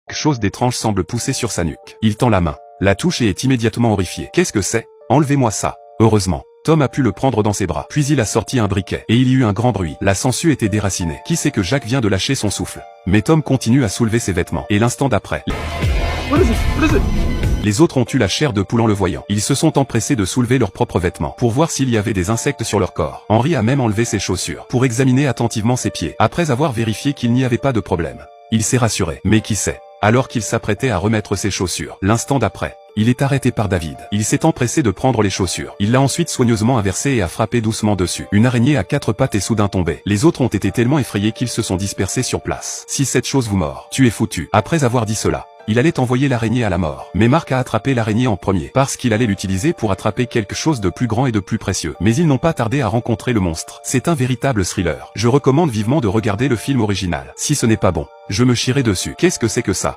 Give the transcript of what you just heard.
Quelque chose d'étrange semble pousser sur sa nuque. Il tend la main, la touche et est immédiatement horrifié. Qu'est-ce que c'est? Enlevez-moi ça. Heureusement, Tom a pu le prendre dans ses bras. Puis il a sorti un briquet, et il y eut un grand bruit. La sangsue était déracinée. Qui sait que Jack vient de lâcher son souffle? Mais Tom continue à soulever ses vêtements. Et l'instant d'après, les autres ont eu la chair de poule en le voyant. Ils se sont empressés de soulever leurs propres vêtements, pour voir s'il y avait des insectes sur leur corps. Henry a même enlevé ses chaussures, pour examiner attentivement ses pieds. Après avoir vérifié qu'il n'y avait pas de problème, il s'est rassuré. Mais qui sait? Alors qu'il s'apprêtait à remettre ses chaussures, l'instant d'après, il est arrêté par David. Il s'est empressé de prendre les chaussures. Il l'a ensuite soigneusement inversé et a frappé doucement dessus. Une araignée à 4 pattes est soudain tombée. Les autres ont été tellement effrayés qu'ils se sont dispersés sur place. Si cette chose vous mord, tu es foutu. Après avoir dit cela, il allait envoyer l'araignée à la mort. Mais Mark a attrapé l'araignée en premier, parce qu'il allait l'utiliser pour attraper quelque chose de plus grand et de plus précieux. Mais ils n'ont pas tardé à rencontrer le monstre. C'est un véritable thriller. Je recommande vivement de regarder le film original. Si ce n'est pas bon, je me chierai dessus. Qu'est-ce que c'est que ça?